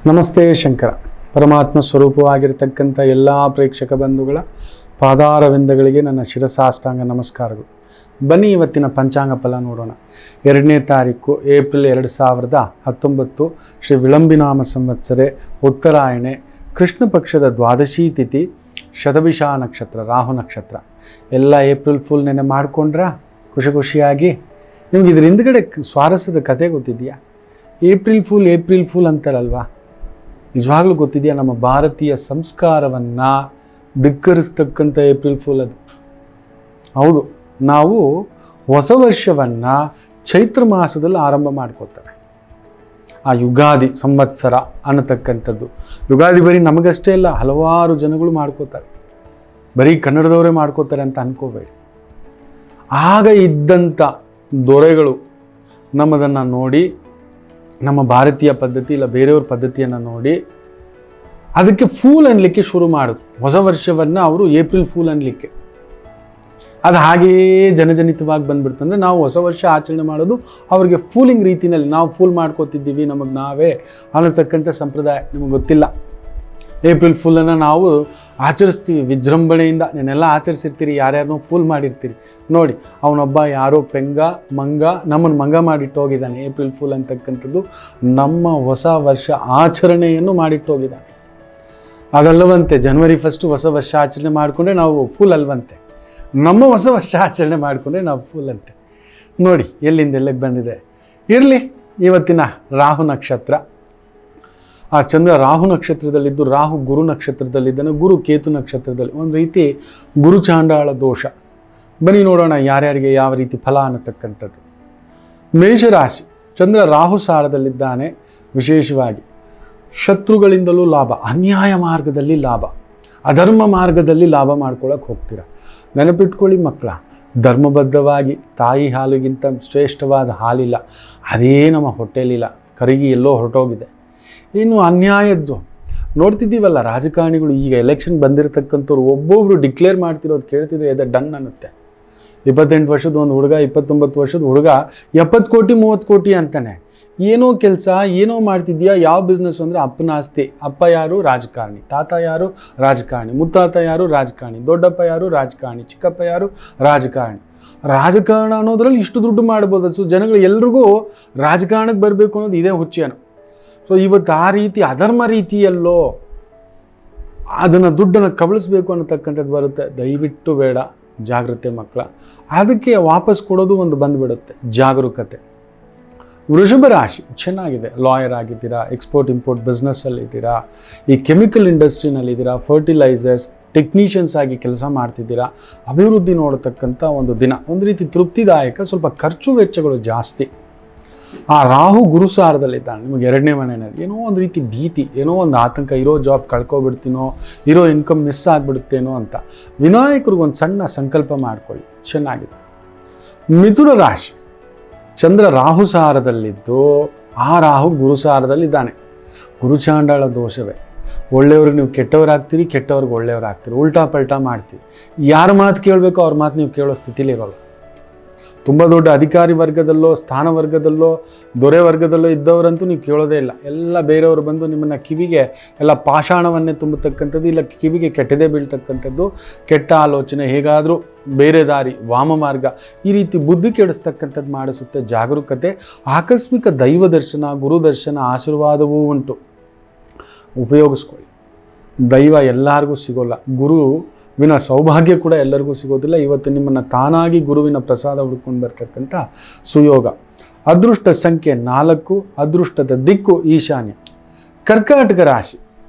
ನಮಸ್ತೆ ಶಂಕರ. ಪರಮಾತ್ಮ ಸ್ವರೂಪವಾಗಿರ್ತಕ್ಕಂಥ ಎಲ್ಲ ಪ್ರೇಕ್ಷಕ ಬಂಧುಗಳ ಪಾದಾರವಿಂದಗಳಿಗೆ ನನ್ನ ಶಿರಸಾಷ್ಟಾಂಗ ನಮಸ್ಕಾರಗಳು. ಬನ್ನಿ ಇವತ್ತಿನ ಪಂಚಾಂಗ ಫಲ ನೋಡೋಣ. 2ನೇ ತಾರೀಕು ಏಪ್ರಿಲ್ 2019 ಶ್ರೀ ವಿಳಂಬಿನಾಮ ಸಂವತ್ಸರೆ ಉತ್ತರಾಯಣೆ, ಕೃಷ್ಣ ಪಕ್ಷದ ದ್ವಾದಶಿ ತಿಥಿ, ಶತಭಿಷ ನಕ್ಷತ್ರ, ರಾಹು ನಕ್ಷತ್ರ. ಎಲ್ಲ ಏಪ್ರಿಲ್ ಫುಲ್ ನೆನೆ ಮಾಡಿಕೊಂಡ್ರ ಖುಷಿಯಾಗಿ. ನಿಮ್ಗೆ ಇದ್ರ ಹಿಂದ್ಗಡೆ ಸ್ವಾರಸ್ಯದ ಕತೆ ಗೊತ್ತಿದೆಯಾ? ಏಪ್ರಿಲ್ ಫುಲ್ ಅಂತಾರಲ್ವಾ, ನಿಜವಾಗ್ಲೂ ಗೊತ್ತಿದೆಯಾ? ನಮ್ಮ ಭಾರತೀಯ ಸಂಸ್ಕಾರವನ್ನು ಧಿಕ್ಕರಿಸ್ತಕ್ಕಂಥ ಏಪ್ರಿಲ್ ಫುಲ್ ಅದು. ಹೌದು, ನಾವು ಹೊಸ ವರ್ಷವನ್ನು ಚೈತ್ರ ಮಾಸದಲ್ಲಿ ಆರಂಭ ಮಾಡ್ಕೋತಾರೆ. ಆ ಯುಗಾದಿ ಸಂವತ್ಸರ ಅನ್ನತಕ್ಕಂಥದ್ದು. ಯುಗಾದಿ ಬರೀ ನಮಗಷ್ಟೇ ಅಲ್ಲ, ಹಲವಾರು ಜನಗಳು ಮಾಡ್ಕೋತಾರೆ. ಬರೀ ಕನ್ನಡದವರೇ ಮಾಡ್ಕೋತಾರೆ ಅಂತ ಅನ್ಕೋಬೇಡಿ. ಆಗ ಇದ್ದಂಥ ದೊರೆಗಳು ನಮ್ಮದನ್ನು ನೋಡಿ, ನಮ್ಮ ಭಾರತೀಯ ಪದ್ಧತಿ ಇಲ್ಲ ಬೇರೆಯವ್ರ ಪದ್ಧತಿಯನ್ನು ನೋಡಿ ಅದಕ್ಕೆ ಫೂಲ್ ಅನ್ನಲಿಕ್ಕೆ ಶುರು ಮಾಡಿದ್ರು. ಹೊಸ ವರ್ಷವನ್ನು ಅವರು ಏಪ್ರಿಲ್ ಫೂಲ್ ಅನ್ನಲಿಕ್ಕೆ. ಅದು ಹಾಗೆಯೇ ಜನಜನಿತವಾಗಿ ಬಂದ್ಬಿಡ್ತು. ಅಂದರೆ ನಾವು ಹೊಸ ವರ್ಷ ಆಚರಣೆ ಮಾಡೋದು ಅವ್ರಿಗೆ ಫೂಲಿಂಗ್ ರೀತಿಯಲ್ಲಿ, ನಾವು ಫೂಲ್ ಮಾಡ್ಕೋತಿದ್ದೀವಿ ನಮಗೆ ನಾವೇ ಅನ್ನತಕ್ಕಂಥ ಸಂಪ್ರದಾಯ ನಿಮಗೆ ಗೊತ್ತಿಲ್ಲ. ಏಪ್ರಿಲ್ ಫುಲ್ಲನ್ನು ನಾವು ಆಚರಿಸ್ತೀವಿ ವಿಜೃಂಭಣೆಯಿಂದ. ನೀನೆಲ್ಲ ಆಚರಿಸಿರ್ತೀರಿ, ಯಾರ್ಯಾರನ್ನೋ ಫೂಲ್ ಮಾಡಿರ್ತೀರಿ. ನೋಡಿ, ಅವನೊಬ್ಬ ಯಾರೋ ಪೆಂಗ ಮಂಗ ನಮ್ಮನ್ನು ಮಂಗ ಮಾಡಿಟ್ಟೋಗಿದ್ದಾನೆ. ಏಪ್ರಿಲ್ ಫುಲ್ ಅಂತಕ್ಕಂಥದ್ದು ನಮ್ಮ ಹೊಸ ವರ್ಷ ಆಚರಣೆಯನ್ನು ಮಾಡಿಟ್ಟೋಗಿದ್ದಾನೆ. ಅದಲ್ಲವಂತೆ ಜನವರಿ 1 ಹೊಸ ವರ್ಷ ಆಚರಣೆ ಮಾಡಿಕೊಂಡ್ರೆ ನಾವು ಫುಲ್ ಅಲ್ವಂತೆ. ನಮ್ಮ ಹೊಸ ವರ್ಷ ಆಚರಣೆ ಮಾಡಿಕೊಂಡ್ರೆ ನಾವು ಫುಲ್ ಅಂತೆ. ನೋಡಿ ಎಲ್ಲಿಂದ ಎಲ್ಲಿಗೆ ಬಂದಿದೆ. ಇರಲಿ, ಇವತ್ತಿನ ರಾಹು ನಕ್ಷತ್ರ. ಆ ಚಂದ್ರ ರಾಹು ನಕ್ಷತ್ರದಲ್ಲಿದ್ದು ರಾಹು ಗುರು ನಕ್ಷತ್ರದಲ್ಲಿದ್ದಾನೆ, ಗುರು ಕೇತು ನಕ್ಷತ್ರದಲ್ಲಿ. ಒಂದು ರೀತಿ ಗುರು ಚಾಂಡಾಳ ದೋಷ. ಬನ್ನಿ ನೋಡೋಣ ಯಾರ್ಯಾರಿಗೆ ಯಾವ ರೀತಿ ಫಲ ಅನ್ನತಕ್ಕಂಥದ್ದು. ಮೇಷರಾಶಿ, ಚಂದ್ರ ರಾಹು ಸಾರದಲ್ಲಿದ್ದಾನೆ. ವಿಶೇಷವಾಗಿ ಶತ್ರುಗಳಿಂದಲೂ ಲಾಭ, ಅನ್ಯಾಯ ಮಾರ್ಗದಲ್ಲಿ ಲಾಭ, ಅಧರ್ಮ ಮಾರ್ಗದಲ್ಲಿ ಲಾಭ ಮಾಡ್ಕೊಳ್ಳೋಕೆ ಹೋಗ್ತೀರ. ನೆನಪಿಟ್ಕೊಳ್ಳಿ ಮಕ್ಕಳ, ಧರ್ಮಬದ್ಧವಾಗಿ ತಾಯಿ ಹಾಲಿಗಿಂತ ಶ್ರೇಷ್ಠವಾದ ಹಾಲಿಲ್ಲ. ಅದೇ ನಮ್ಮ ಹೊಟ್ಟೆಲಿಲ್ಲ, ಕರಗಿ ಎಲ್ಲೋ ಹೊರಟೋಗಿದೆ. ಇನ್ನು ಅನ್ಯಾಯದ್ದು ನೋಡ್ತಿದ್ದೀವಲ್ಲ, ರಾಜಕಾರಣಿಗಳು ಈಗ ಎಲೆಕ್ಷನ್ ಬಂದಿರತಕ್ಕಂಥವ್ರು ಒಬ್ಬೊಬ್ರು ಡಿಕ್ಲೇರ್ ಮಾಡ್ತಿರೋದು ಕೇಳ್ತಿದ್ರೆ ಎದೆ ಡನ್ ಅನ್ನುತ್ತೆ. 28 ವರ್ಷದ ಒಂದು ಹುಡುಗ, 29 ವರ್ಷದ ಹುಡುಗ 70 ಕೋಟಿ 30 ಕೋಟಿ ಅಂತಾನೆ. ಏನೋ ಕೆಲಸ ಏನೋ ಮಾಡ್ತಿದ್ಯಾ, ಯಾವ ಬಿಸ್ನೆಸ್ ಅಂದರೆ ಅಪ್ಪನ ಆಸ್ತಿ. ಅಪ್ಪ ಯಾರು? ರಾಜಕಾರಣಿ. ತಾತ ಯಾರು? ರಾಜಕಾರಣಿ. ಮುತ್ತಾತ ಯಾರು? ರಾಜಕಾರಣಿ. ದೊಡ್ಡಪ್ಪ ಯಾರು? ರಾಜಕಾರಣಿ. ಚಿಕ್ಕಪ್ಪ ಯಾರು? ರಾಜಕಾರಣಿ. ರಾಜಕಾರಣ ಅನ್ನೋದ್ರಲ್ಲಿ ಇಷ್ಟು ದುಡ್ಡು ಮಾಡ್ಬೋದು. ಸೊ ಜನಗಳು ಎಲ್ರಿಗೂ ರಾಜಕಾರಣಕ್ಕೆ ಬರಬೇಕು ಅನ್ನೋದು ಇದೇ ಹುಚ್ಚೇನು. ಸೊ ಇವತ್ತು ಆ ರೀತಿ ಅಧರ್ಮ ರೀತಿಯಲ್ಲೋ ಅದನ್ನು ದುಡ್ಡನ್ನು ಕಬಳಿಸ್ಬೇಕು ಅನ್ನತಕ್ಕಂಥದ್ದು ಬರುತ್ತೆ. ದಯವಿಟ್ಟು ಬೇಡ, ಜಾಗ್ರತೆ ಮಕ್ಕಳ. ಅದಕ್ಕೆ ವಾಪಸ್ ಕೊಡೋದು ಒಂದು ಬಂದುಬಿಡುತ್ತೆ, ಜಾಗರೂಕತೆ. ವೃಷಭ ರಾಶಿ ಚೆನ್ನಾಗಿದೆ. ಲಾಯರ್ ಆಗಿದ್ದೀರಾ, ಎಕ್ಸ್ಪೋರ್ಟ್ ಇಂಪೋರ್ಟ್ ಬಿಸ್ನೆಸ್ಸಲ್ಲಿದ್ದೀರಾ, ಈ ಕೆಮಿಕಲ್ ಇಂಡಸ್ಟ್ರಿನಲ್ಲಿದ್ದೀರಾ, ಫರ್ಟಿಲೈಸರ್ಸ್ ಟೆಕ್ನಿಷಿಯನ್ಸ್ ಆಗಿ ಕೆಲಸ ಮಾಡ್ತಿದ್ದೀರಾ. ಅಭಿವೃದ್ಧಿ ನೋಡತಕ್ಕಂಥ ಒಂದು ದಿನ, ಒಂದು ರೀತಿ ತೃಪ್ತಿದಾಯಕ. ಸ್ವಲ್ಪ ಖರ್ಚು ವೆಚ್ಚಗಳು ಜಾಸ್ತಿ. ಆ ರಾಹು ಗುರುಸಾರದಲ್ಲಿದ್ದಾನೆ. ನಿಮಗೆ 2ನೇ ಮನೆಯಲ್ಲಿ ಏನೋ ಒಂದು ರೀತಿ ಭೀತಿ, ಏನೋ ಒಂದು ಆತಂಕ, ಇರೋ ಜಾಬ್ ಕಳ್ಕೊಬಿಡ್ತೀನೋ, ಇರೋ ಇನ್ಕಮ್ ಮಿಸ್ ಆಗಿಬಿಡುತ್ತೇನೋ ಅಂತ. ವಿನಾಯಕರಿಗೊಂದು ಸಣ್ಣ ಸಂಕಲ್ಪ ಮಾಡ್ಕೊಳ್ಳಿ, ಚೆನ್ನಾಗಿದೆ. ಮಿಥುನ ರಾಶಿ, ಚಂದ್ರ ರಾಹು ಸಾರದಲ್ಲಿದ್ದು ಆ ರಾಹು ಗುರುಸಾರದಲ್ಲಿದ್ದಾನೆ. ಗುರುಚಾಂಡಾಳ ದೋಷವೇ. ಒಳ್ಳೆಯವ್ರಿಗೆ ನೀವು ಕೆಟ್ಟವರಾಗ್ತೀರಿ, ಕೆಟ್ಟವ್ರಿಗೆ ಒಳ್ಳೆಯವರಾಗ್ತೀರಿ. ಉಲ್ಟಾ ಪಲ್ಟಾ ಮಾಡ್ತೀರಿ. ಯಾರ ಮಾತು ಕೇಳಬೇಕೋ ಅವ್ರ ಮಾತು ನೀವು ಕೇಳೋ ಸ್ಥಿತಿಲಿ ಇರೋಲ್ಲ. ತುಂಬ ದೊಡ್ಡ ಅಧಿಕಾರಿ ವರ್ಗದಲ್ಲೋ, ಸ್ಥಾನ ವರ್ಗದಲ್ಲೋ, ದೊರೆ ವರ್ಗದಲ್ಲೋ ಇದ್ದವರಂತೂ ನೀವು ಕೇಳೋದೇ ಇಲ್ಲ. ಎಲ್ಲ ಬೇರೆಯವರು ಬಂದು ನಿಮ್ಮನ್ನು ಕಿವಿಗೆ ಎಲ್ಲ ಪಾಷಾಣವನ್ನೇ ತುಂಬತಕ್ಕಂಥದ್ದು, ಇಲ್ಲ ಕಿವಿಗೆ ಕೆಟ್ಟದೇ ಬೀಳ್ತಕ್ಕಂಥದ್ದು, ಕೆಟ್ಟ ಆಲೋಚನೆ, ಹೇಗಾದರೂ ಬೇರೆ ದಾರಿ, ವಾಮ ಮಾರ್ಗ, ಈ ರೀತಿ ಬುದ್ಧಿ ಕೆಡಿಸ್ತಕ್ಕಂಥದ್ದು ಮಾಡಿಸುತ್ತೆ. ಜಾಗರೂಕತೆ. ಆಕಸ್ಮಿಕ ದೈವ ದರ್ಶನ, ಗುರು ದರ್ಶನ, ಆಶೀರ್ವಾದವೂ ಉಂಟು. ಉಪಯೋಗಿಸ್ಕೊಳ್ಳಿ. ದೈವ ಎಲ್ಲರಿಗೂ ಸಿಗೋಲ್ಲ, ಗುರುವಿನ ಸೌಭಾಗ್ಯ ಕೂಡ ಎಲ್ಲರಿಗೂ ಸಿಗೋದಿಲ್ಲ. ಇವತ್ತು ನಿಮ್ಮನ್ನು ತಾನಾಗಿ ಗುರುವಿನ ಪ್ರಸಾದ ಹುಡ್ಕೊಂಡು ಬರ್ತಕ್ಕಂಥ ಸುಯೋಗ. ಅದೃಷ್ಟ ಸಂಖ್ಯೆ 4, ಅದೃಷ್ಟದ ದಿಕ್ಕು ಈಶಾನ್ಯ. ಕರ್ಕಾಟಕ ರಾಶಿ,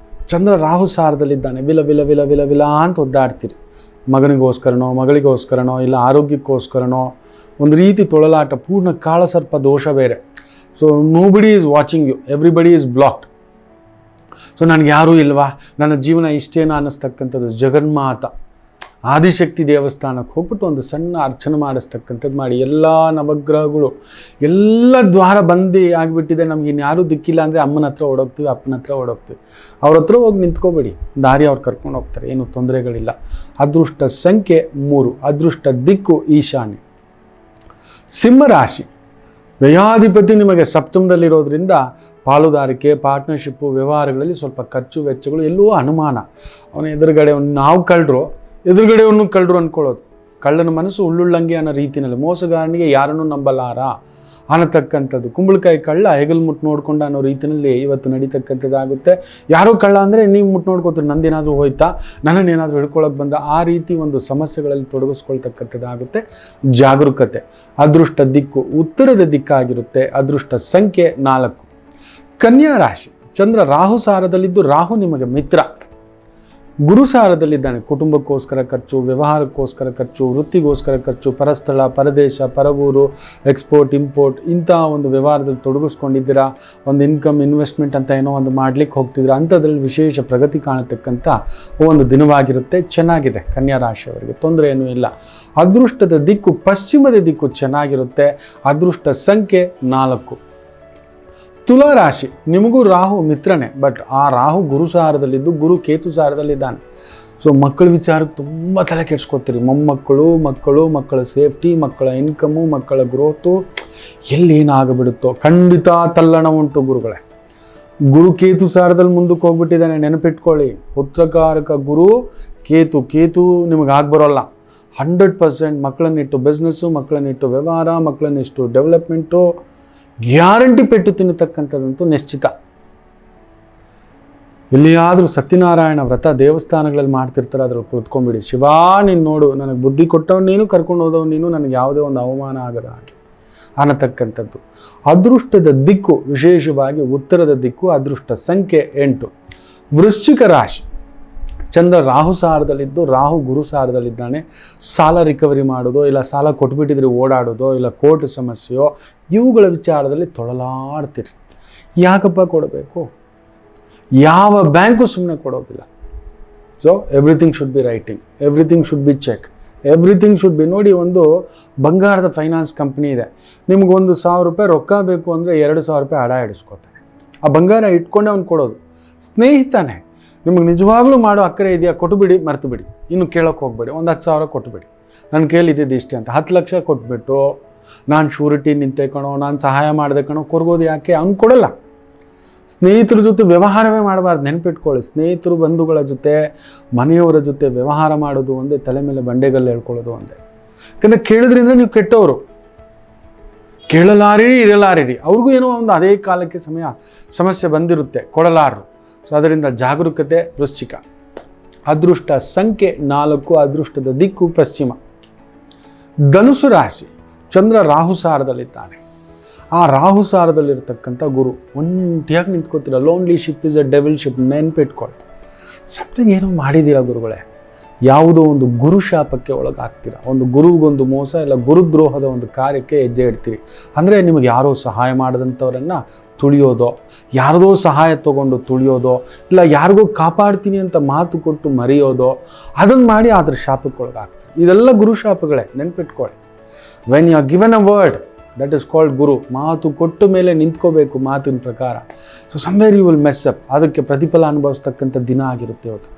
ಚಂದ್ರ ರಾಹು ಸಾರದಲ್ಲಿದ್ದಾನೆ. ವಿಲ ವಿಲ ವಿಲ ವಿಲ ವಿಲ ಅಂತ ಒದ್ದಾಡ್ತೀರಿ. ಮಗನಿಗೋಸ್ಕರನೋ, ಮಗಳಿಗೋಸ್ಕರನೋ, ಇಲ್ಲ ಆರೋಗ್ಯಕ್ಕೋಸ್ಕರನೋ ಒಂದು ರೀತಿ ತೊಳಲಾಟ. ಪೂರ್ಣ ಕಾಳಸರ್ಪ ದೋಷ ಬೇರೆ. So nobody is watching you, everybody is blocked. So ನನಗೆ ಯಾರೂ ಇಲ್ವಾ, ನನ್ನ ಜೀವನ ಇಷ್ಟೇನ ಅನ್ನಿಸ್ತಕ್ಕಂಥದ್ದು. ಜಗನ್ಮಾತ ಆದಿಶಕ್ತಿ ದೇವಸ್ಥಾನಕ್ಕೆ ಹೋಗ್ಬಿಟ್ಟು ಒಂದು ಸಣ್ಣ ಅರ್ಚನೆ ಮಾಡಿಸ್ತಕ್ಕಂಥದ್ದು ಮಾಡಿ. ಎಲ್ಲ ನವಗ್ರಹಗಳು ಎಲ್ಲ ದ್ವಾರ ಬಂದು ಆಗಿಬಿಟ್ಟಿದೆ, ನಮ್ಗೆ ಇನ್ಯಾರೂ ದಿಕ್ಕಿಲ್ಲ ಅಂದರೆ ಅಮ್ಮನ ಹತ್ರ ಓಡೋಗ್ತೀವಿ, ಅಪ್ಪನ ಹತ್ರ ಓಡೋಗ್ತೀವಿ. ಅವ್ರ ಹತ್ರ ಹೋಗಿ ನಿಂತ್ಕೋಬೇಡಿ, ದಾರಿ ಅವ್ರು ಕರ್ಕೊಂಡು ಹೋಗ್ತಾರೆ, ಏನೂ ತೊಂದರೆಗಳಿಲ್ಲ. ಅದೃಷ್ಟ ಸಂಖ್ಯೆ 3, ಅದೃಷ್ಟ ದಿಕ್ಕು ಈಶಾನ್ಯ. ಸಿಂಹರಾಶಿ, ವ್ಯಯಾಧಿಪತಿ ನಿಮಗೆ ಸಪ್ತಮದಲ್ಲಿರೋದ್ರಿಂದ ಪಾಲುದಾರಿಕೆ, ಪಾರ್ಟ್ನರ್ಶಿಪ್ಪು, ವ್ಯವಹಾರಗಳಲ್ಲಿ ಸ್ವಲ್ಪ ಖರ್ಚು ವೆಚ್ಚಗಳು, ಎಲ್ಲವೂ ಅನುಮಾನ. ಅವನ ಎದುರುಗಡೆ ನಾವು ಕಳ್ಳರು, ಎದುರುಗಡೆಯನ್ನು ಕಳ್ಳರು ಅಂದ್ಕೊಳ್ಳೋದು. ಕಳ್ಳನ ಮನಸ್ಸು ಉಳ್ಳುಳ್ಳಂಗೆ ಅನ್ನೋ ರೀತಿಯಲ್ಲಿ, ಮೋಸಗಾರನಿಗೆ ಯಾರನ್ನೂ ನಂಬಲಾರ ಅನ್ನತಕ್ಕಂಥದ್ದು. ಕುಂಬಳಕಾಯಿ ಕಳ್ಳ ಹೆಗಲು ಮುಟ್ಟು ನೋಡ್ಕೊಂಡು ಅನ್ನೋ ರೀತಿಯಲ್ಲಿ ಇವತ್ತು ನಡೀತಕ್ಕಂಥದ್ದಾಗುತ್ತೆ. ಯಾರೋ ಕಳ್ಳ ಅಂದರೆ ನೀವು ಮುಟ್ಟು ನೋಡ್ಕೋತೀರಿ, ನಂದೇನಾದರೂ ಹೋಯ್ತಾ, ನನ್ನನ್ನೇನಾದರೂ ಹಿಡ್ಕೊಳ್ಳೋಕೆ ಬಂದ, ಆ ರೀತಿ ಒಂದು ಸಮಸ್ಯೆಗಳಲ್ಲಿ ತೊಡಗಿಸ್ಕೊಳ್ತಕ್ಕಂಥದ್ದಾಗುತ್ತೆ. ಜಾಗರೂಕತೆ. ಅದೃಷ್ಟ ದಿಕ್ಕು ಉತ್ತರದ ದಿಕ್ಕಾಗಿರುತ್ತೆ. ಅದೃಷ್ಟ ಸಂಖ್ಯೆ 4. ಕನ್ಯಾ ರಾಶಿ. ಚಂದ್ರ ರಾಹು ಸಾರದಲ್ಲಿದ್ದು, ರಾಹು ನಿಮಗೆ ಮಿತ್ರ. ಗುರು ಸಾರದಲ್ಲಿದ್ದಾನೆ. ಕುಟುಂಬಕ್ಕೋಸ್ಕರ ಖರ್ಚು, ವ್ಯವಹಾರಕ್ಕೋಸ್ಕರ ಖರ್ಚು, ವೃತ್ತಿಗೋಸ್ಕರ ಖರ್ಚು, ಪರಸ್ಥಳ, ಪರದೇಶ, ಪರವೂರು, ಎಕ್ಸ್ಪೋರ್ಟ್ ಇಂಪೋರ್ಟ್ ಇಂಥ ಒಂದು ವ್ಯವಹಾರದಲ್ಲಿ ತೊಡಗಿಸ್ಕೊಂಡಿದ್ದೀರಾ. ಒಂದು ಇನ್ಕಮ್ ಇನ್ವೆಸ್ಟ್ಮೆಂಟ್ ಅಂತ ಏನೋ ಒಂದು ಮಾಡ್ಲಿಕ್ಕೆ ಹೋಗ್ತಿದ್ದೀರಾ. ಅಂಥದ್ರಲ್ಲಿ ವಿಶೇಷ ಪ್ರಗತಿ ಕಾಣತಕ್ಕಂಥ ಒಂದು ದಿನವಾಗಿರುತ್ತೆ. ಚೆನ್ನಾಗಿದೆ ಕನ್ಯಾ ರಾಶಿಯವರಿಗೆ, ತೊಂದರೆ ಏನೂ ಇಲ್ಲ. ಅದೃಷ್ಟದ ದಿಕ್ಕು ಪಶ್ಚಿಮದ ದಿಕ್ಕು ಚೆನ್ನಾಗಿರುತ್ತೆ. ಅದೃಷ್ಟ ಸಂಖ್ಯೆ 4. ತುಲಾ ರಾಶಿ. ನಿಮಗೂ ರಾಹು ಮಿತ್ರನೇ, ಬಟ್ ಆ ರಾಹು ಗುರು ಸಾರದಲ್ಲಿದ್ದು, ಗುರು ಕೇತು ಸಾರದಲ್ಲಿದ್ದಾನೆ. ಸೊ ಮಕ್ಕಳ ವಿಚಾರಕ್ಕೆ ತುಂಬ ತಲೆ ಕೆಡ್ಸ್ಕೊತೀರಿ. ಮಕ್ಕಳ ಸೇಫ್ಟಿ, ಮಕ್ಕಳ ಇನ್ಕಮು, ಮಕ್ಕಳ ಗ್ರೋತು ಎಲ್ಲೇನಾಗಿಬಿಡುತ್ತೋ ಖಂಡಿತ ತಲ್ಲಣ ಉಂಟು ಗುರುಗಳೇ. ಗುರು ಕೇತು ಸಾರದಲ್ಲಿ ಮುಂದಕ್ಕೆ ಹೋಗ್ಬಿಟ್ಟಿದ್ದಾನೆ, ನೆನಪಿಟ್ಕೊಳ್ಳಿ. ಪುತ್ರಕಾರಕ ಗುರು ಕೇತು ನಿಮಗೆ ಆಗ್ಬರೋಲ್ಲ. 100% ಮಕ್ಕಳನ್ನಿಟ್ಟು ಬಿಸ್ನೆಸ್ಸು, ಮಕ್ಕಳನ್ನಿಟ್ಟು ವ್ಯವಹಾರ, ಮಕ್ಕಳನ್ನಿಟ್ಟು ಡೆವಲಪ್ಮೆಂಟು ಗ್ಯಾರಂಟಿ ಪೆಟ್ಟು ತಿನ್ನತಕ್ಕಂಥದ್ದಂತೂ ನಿಶ್ಚಿತ. ಎಲ್ಲಿಯಾದರೂ ಸತ್ಯನಾರಾಯಣ ವ್ರತ ದೇವಸ್ಥಾನಗಳಲ್ಲಿ ಮಾಡ್ತಿರ್ತಾರೆ, ಅದ್ರಲ್ಲಿ ಕುಳಿತ್ಕೊಂಡ್ಬಿಡಿ. ಶಿವಾ ನೀನು ನೋಡು, ನನಗೆ ಬುದ್ಧಿ ಕೊಟ್ಟವನು ನೀನು, ಕರ್ಕೊಂಡು ಹೋದವನು ನೀನು, ನನಗೆ ಯಾವುದೇ ಒಂದು ಅವಮಾನ ಆಗದ ಹಾಗೆ ಅನ್ನತಕ್ಕಂಥದ್ದು. ಅದೃಷ್ಟದ ದಿಕ್ಕು ವಿಶೇಷವಾಗಿ ಉತ್ತರದ ದಿಕ್ಕು. ಅದೃಷ್ಟ ಸಂಖ್ಯೆ 8. ವೃಶ್ಚಿಕ ರಾಶಿ. ಚಂದ್ರ ರಾಹು ಸಾರದಲ್ಲಿದ್ದು, ರಾಹು ಗುರು ಸಾರದಲ್ಲಿದ್ದಾನೆ. ಸಾಲ ರಿಕವರಿ ಮಾಡೋದು, ಇಲ್ಲ ಸಾಲ ಕೊಟ್ಬಿಟ್ಟಿದ್ರೆ ಓಡಾಡೋದು, ಇಲ್ಲ ಕೋರ್ಟ್ ಸಮಸ್ಯೆಯೋ, ಇವುಗಳ ವಿಚಾರದಲ್ಲಿ ತೊಳಲಾಡ್ತೀರಿ. ಯಾಕಪ್ಪ ಕೊಡಬೇಕು? ಯಾವ ಬ್ಯಾಂಕು ಸುಮ್ಮನೆ ಕೊಡೋದಿಲ್ಲ. So everything should be writing, everything should be check, everything should be. ನೋಡಿ, ಒಂದು ಬಂಗಾರದ ಫೈನಾನ್ಸ್ ಕಂಪ್ನಿ ಇದೆ. ನಿಮ್ಗೆ ₹1,000 ರೊಕ್ಕ ಬೇಕು ಅಂದರೆ ₹2,000 ಅಡ ಇಡಿಸ್ಕೋತಾನೆ. ಆ ಬಂಗಾರ ಇಟ್ಕೊಂಡೆ ಅವ್ನು ಕೊಡೋದು. ಸ್ನೇಹಿತನೇ, ನಿಮಗೆ ನಿಜವಾಗ್ಲೂ ಮಾಡೋ ಅಕ್ಕರೆ ಇದೆಯಾ, ಕೊಟ್ಟುಬಿಡಿ, ಮರ್ತು ಬಿಡಿ, ಇನ್ನು ಕೇಳೋಕೆ ಹೋಗ್ಬೇಡಿ. ಒಂದು 10,000 ಕೊಟ್ಟುಬಿಡಿ, ನನ್ನ ಕೈಲಿ ಇದ್ದಿದ್ದು ಇಷ್ಟೇ ಅಂತ. 10 ಲಕ್ಷ ಕೊಟ್ಬಿಟ್ಟು ನಾನು ಶೂರಿಟಿ ನಿಂತೆ ಕಣೋ, ನಾನು ಸಹಾಯ ಮಾಡಿದೆ ಕಣೋ, ಕೊರ್ಗೋದು ಯಾಕೆ? ಅವ್ನು ಕೊಡಲ್ಲ. ಸ್ನೇಹಿತರ ಜೊತೆ ವ್ಯವಹಾರವೇ ಮಾಡಬಾರ್ದು, ನೆನಪಿಟ್ಕೊಳ್ಳಿ. ಸ್ನೇಹಿತರು, ಬಂಧುಗಳ ಜೊತೆ, ಮನೆಯವರ ಜೊತೆ ವ್ಯವಹಾರ ಮಾಡೋದು ಒಂದೇ, ತಲೆ ಮೇಲೆ ಬಂಡೆಗಲ್ಲು ಹೇಳ್ಕೊಳ್ಳೋದು ಒಂದೇ. ಯಾಕಂದರೆ ಕೇಳಿದ್ರಿಂದ ನೀವು ಕೆಟ್ಟವರು, ಕೇಳಲಾರಿರಿ, ಇರಲಾರಿರಿ. ಅವ್ರಿಗೂ ಏನೋ ಒಂದು ಅದೇ ಕಾಲಕ್ಕೆ ಸಮಸ್ಯೆ ಬಂದಿರುತ್ತೆ, ಕೊಡಲಾರರು. ಸೊ ಅದರಿಂದ ಜಾಗರೂಕತೆ. ವೃಶ್ಚಿಕ. ಅದೃಷ್ಟ ಸಂಖ್ಯೆ 4. ಅದೃಷ್ಟದ ದಿಕ್ಕು ಪಶ್ಚಿಮ. ಧನುಸು ರಾಶಿ. ಚಂದ್ರ ರಾಹು ಸಾರದಲ್ಲಿದ್ದಾನೆ. ಆ ರಾಹು ಸಾರದಲ್ಲಿರ್ತಕ್ಕಂಥ ಗುರು ಒಂಟಿಯಾಗಿ ನಿಂತ್ಕೋತೀರ. Lonely ship is a devil ship, ನೆನ್ಪಿಟ್ಕೊಳ್ಳಿ. ಸಮಥಿಂಗ್ ಏನೋ ಮಾಡಿದ್ದೀರಾ ಗುರುಗಳೇ, ಯಾವುದೋ ಒಂದು ಗುರು ಶಾಪಕ್ಕೆ ಒಳಗಾಗ್ತೀರ. ಒಂದು ಗುರುಗೊಂದು ಮೋಸ, ಇಲ್ಲ ಗುರುದ್ರೋಹದ ಒಂದು ಕಾರ್ಯಕ್ಕೆ ಹೆಜ್ಜೆ ಇಡ್ತೀರಿ. ಅಂದರೆ ನಿಮಗೆ ಯಾರೋ ಸಹಾಯ ಮಾಡಿದಂಥವರನ್ನು ತುಳಿಯೋದೋ, ಯಾರದೋ ಸಹಾಯ ತೊಗೊಂಡು ತುಳಿಯೋದೋ, ಇಲ್ಲ ಯಾರಿಗೋ ಕಾಪಾಡ್ತೀನಿ ಅಂತ ಮಾತು ಕೊಟ್ಟು ಮರೆಯೋದೋ, ಅದನ್ನು ಮಾಡಿ ಅದ್ರ ಶಾಪಕ್ಕೆ ಒಳಗಾಗ್ತೀರಿ. ಇದೆಲ್ಲ ಗುರು ಶಾಪಗಳೇ, ನೆನ್ಪಿಟ್ಕೊಳ್ಳಿ. When you are given a word, that is called guru. ಮಾತು ಕೊಟ್ಟ ಮೇಲೆ ನಿಂತ್ಕೋಬೇಕು ಮಾತಿನ ಪ್ರಕಾರ. So somewhere you will mess up. ಅದಕ್ಕೆ ಪ್ರತಿಫಲ ಅನುಭವಿಸ್ತಕ್ಕಂಥ ದಿನ ಆಗಿರುತ್ತೆ ಇವತ್ತು.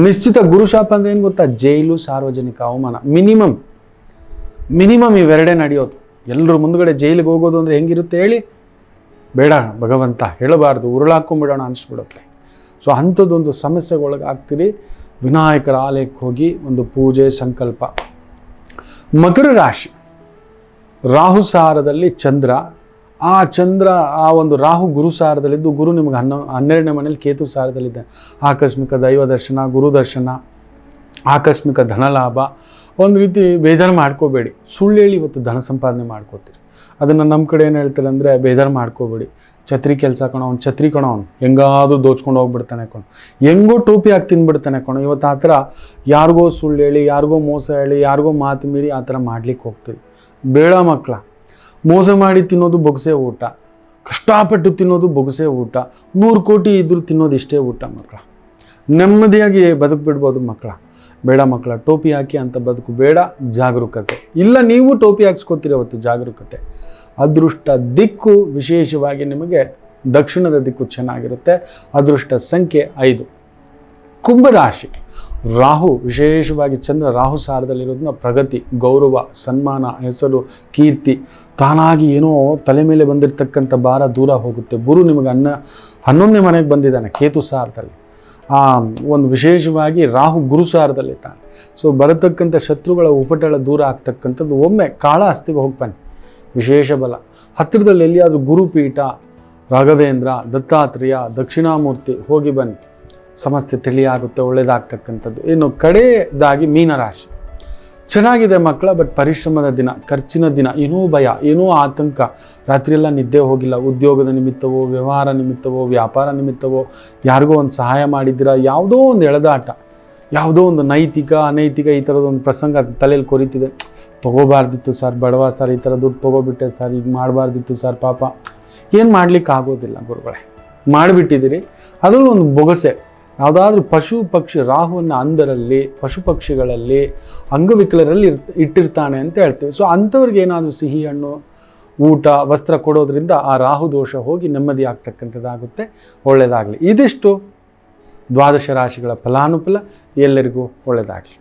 ನಿಶ್ಚಿತ ಗುರುಶಾಪ ಅಂದರೆ ಏನು ಗೊತ್ತಾ? ಜೈಲು, ಸಾರ್ವಜನಿಕ ಅವಮಾನ. ಮಿನಿಮಮ್ ಇವೆರಡೇ ನಡೆಯೋದು. ಎಲ್ಲರೂ ಮುಂದುಗಡೆ ಜೈಲಿಗೆ ಹೋಗೋದು ಅಂದರೆ ಹೆಂಗಿರುತ್ತೆ ಹೇಳಿ? ಬೇಡ ಭಗವಂತ, ಹೇಳಬಾರ್ದು, ಉರುಳಾಕೊಂಡ್ಬಿಡೋಣ ಅನಿಸ್ಬಿಡುತ್ತೆ. ಸೊ ಅಂಥದ್ದೊಂದು ಸಮಸ್ಯೆಗೊಳಗಾಗ್ತೀರಿ. ವಿನಾಯಕರ ಆಲಯಕ್ಕೆ ಹೋಗಿ ಒಂದು ಪೂಜೆ ಸಂಕಲ್ಪ. ಮಕರ ರಾಶಿ. ರಾಹು ಸಾರದಲ್ಲಿ ಚಂದ್ರ. ಆ ಒಂದು ರಾಹು ಗುರು ಸಾರದಲ್ಲಿದ್ದು, ಗುರು ನಿಮಗೆ 12ನೇ ಮನೇಲಿ ಕೇತು ಸಾರದಲ್ಲಿದೆ. ಆಕಸ್ಮಿಕ ದೈವ ದರ್ಶನ, ಗುರು ದರ್ಶನ, ಆಕಸ್ಮಿಕ ಧನಲಾಭ. ಒಂದು ರೀತಿ ಬೇಜಾರು ಮಾಡ್ಕೋಬೇಡಿ. ಸುಳ್ಳು ಹೇಳಿ ಇವತ್ತು ಧನ ಸಂಪಾದನೆ ಮಾಡ್ಕೋತೀರಿ. ಅದನ್ನು ನಮ್ಮ ಕಡೆ ಏನು ಹೇಳ್ತಾರೆ ಅಂದರೆ, ಬೇಜಾರು ಮಾಡ್ಕೋಬೇಡಿ. ಛತ್ರಿ ಕೆಲಸ ಕಣೋ, ಅವ್ನು ಛತ್ರಿ ಕಣೋ, ಅವ್ನು ಹೆಂಗಾದರೂ ದೋಚ್ಕೊಂಡು ಹೋಗ್ಬಿಡ್ತಾನೆ ಕಣೋ, ಹೆಂಗೋ ಟೋಪಿ ಹಾಕಿ ತಿಂದ್ಬಿಡ್ತಾನೆ ಕಣೋ. ಇವತ್ತು ಆ ಥರ ಯಾರಿಗೋ ಸುಳ್ಳು ಹೇಳಿ, ಯಾರಿಗೋ ಮೋಸ ಹೇಳಿ, ಯಾರಿಗೋ ಮಾತು ಮೀರಿ ಆ ಥರ ಮಾಡ್ಲಿಕ್ಕೆ ಹೋಗ್ತೀರಿ. ಬೇಡ ಮಕ್ಕಳ. ಮೋಸ ಮಾಡಿ ತಿನ್ನೋದು ಬೊಗಸೆ ಊಟ, ಕಷ್ಟಪಟ್ಟು ತಿನ್ನೋದು ಬೊಗಸೆ ಊಟ, 100 ಕೋಟಿ ಇದ್ರೂ ತಿನ್ನೋದು ಇಷ್ಟೇ ಊಟ ಮಕ್ಕಳ. ನೆಮ್ಮದಿಯಾಗಿ ಬದುಕಿಬಿಡ್ಬೋದು ಮಕ್ಕಳ. ಬೇಡ ಮಕ್ಕಳ, ಟೋಪಿ ಹಾಕಿ ಅಂತ ಬದುಕು ಬೇಡ. ಜಾಗರೂಕತೆ. ಇಲ್ಲ ನೀವು ಟೋಪಿ ಹಾಕ್ಸ್ಕೊತೀರಿ ಅವತ್ತು. ಜಾಗರೂಕತೆ. ಅದೃಷ್ಟ ದಿಕ್ಕು ವಿಶೇಷವಾಗಿ ನಿಮಗೆ ದಕ್ಷಿಣದ ದಿಕ್ಕು ಚೆನ್ನಾಗಿರುತ್ತೆ. ಅದೃಷ್ಟ ಸಂಖ್ಯೆ 5. ಕುಂಭರಾಶಿ. ರಾಹು ವಿಶೇಷವಾಗಿ ಚಂದ್ರ ರಾಹು ಸಾರದಲ್ಲಿರೋದನ್ನ ಪ್ರಗತಿ, ಗೌರವ, ಸನ್ಮಾನ, ಹೆಸರು, ಕೀರ್ತಿ, ತಾನಾಗಿ ಏನೋ ತಲೆ ಮೇಲೆ ಬಂದಿರತಕ್ಕಂಥ ಭಾರ ದೂರ ಹೋಗುತ್ತೆ. ಗುರು ನಿಮಗೆ 11ನೇ ಮನೆಗೆ ಬಂದಿದ್ದಾನೆ ಕೇತು ಸಾರದಲ್ಲಿ. ಒಂದು ವಿಶೇಷವಾಗಿ ರಾಹು ಗುರು ಸಾರದಲ್ಲಿದ್ದಾನೆ. ಸೊ ಬರತಕ್ಕಂಥ ಶತ್ರುಗಳ ಉಪಟಳ ದೂರ ಆಗ್ತಕ್ಕಂಥದ್ದು. ಒಮ್ಮೆ ಕಾಳಹಸ್ತಿಗೆ ಹೋಗಿ ಬನ್ನಿ, ವಿಶೇಷ ಬಲ. ಹತ್ತಿರದಲ್ಲಿ ಎಲ್ಲಿಯಾದರೂ ಗುರುಪೀಠ, ರಾಘವೇಂದ್ರ, ದತ್ತಾತ್ರೇಯ, ದಕ್ಷಿಣಾಮೂರ್ತಿ ಹೋಗಿ ಬನ್ನಿ, ಸಮಸ್ಯೆ ತಿಳಿಯಾಗುತ್ತೆ, ಒಳ್ಳೆಯದಾಗ್ತಕ್ಕಂಥದ್ದು. ಇನ್ನು ಕಡೆಯದಾಗಿ ಮೀನರಾಶಿ. ಚೆನ್ನಾಗಿದೆ ಮಕ್ಕಳ, ಬಟ್ ಪರಿಶ್ರಮದ ದಿನ, ಖರ್ಚಿನ ದಿನ, ಏನೋ ಭಯ, ಏನೋ ಆತಂಕ, ರಾತ್ರಿಯೆಲ್ಲ ನಿದ್ದೆ ಹೋಗಿಲ್ಲ, ಉದ್ಯೋಗದ ನಿಮಿತ್ತವೋ, ವ್ಯವಹಾರ ನಿಮಿತ್ತವೋ, ವ್ಯಾಪಾರ ನಿಮಿತ್ತವೋ, ಯಾರಿಗೋ ಒಂದು ಸಹಾಯ ಮಾಡಿದ್ದೀರಾ, ಯಾವುದೋ ಒಂದು ಎಳೆದಾಟ, ಯಾವುದೋ ಒಂದು ನೈತಿಕ ಅನೈತಿಕ ಈ ಥರದೊಂದು ಪ್ರಸಂಗ ತಲೆಯಲ್ಲಿ ಕೊರಿತಿದೆ. ತೊಗೋಬಾರ್ದಿತ್ತು ಸರ್, ಬಡವ ಸರ್, ಈ ಥರ ದುಡ್ಡು ತೊಗೋಬಿಟ್ಟೆ ಸರ್, ಈಗ ಮಾಡಬಾರ್ದಿತ್ತು ಸರ್, ಪಾಪ ಏನು ಮಾಡಲಿಕ್ಕೆ ಆಗೋದಿಲ್ಲ ಗುರುಗಳೇ, ಮಾಡಿಬಿಟ್ಟಿದ್ದೀರಿ. ಅದರಲ್ಲೂ ಒಂದು ಬೊಗಸೆ, ಯಾವುದಾದ್ರೂ ಪಶು ಪಕ್ಷಿ, ರಾಹುವನ್ನು ಅಂದರಲ್ಲಿ, ಪಶು ಪಕ್ಷಿಗಳಲ್ಲಿ, ಅಂಗವಿಕಲರಲ್ಲಿ ಇಟ್ಟಿರ್ತಾನೆ ಅಂತ ಹೇಳ್ತೀವಿ. ಸೊ ಅಂಥವ್ರಿಗೆ ಏನಾದರೂ ಸಿಹಿ ಹಣ್ಣು, ಊಟ, ವಸ್ತ್ರ ಕೊಡೋದ್ರಿಂದ ಆ ರಾಹು ದೋಷ ಹೋಗಿ ನೆಮ್ಮದಿ ಆಗ್ತಕ್ಕಂಥದ್ದಾಗುತ್ತೆ. ಒಳ್ಳೆಯದಾಗಲಿ. ಇದಿಷ್ಟು ದ್ವಾದಶ ರಾಶಿಗಳ ಫಲಾನುಫಲ. ಎಲ್ಲರಿಗೂ ಒಳ್ಳೆಯದಾಗಲಿ.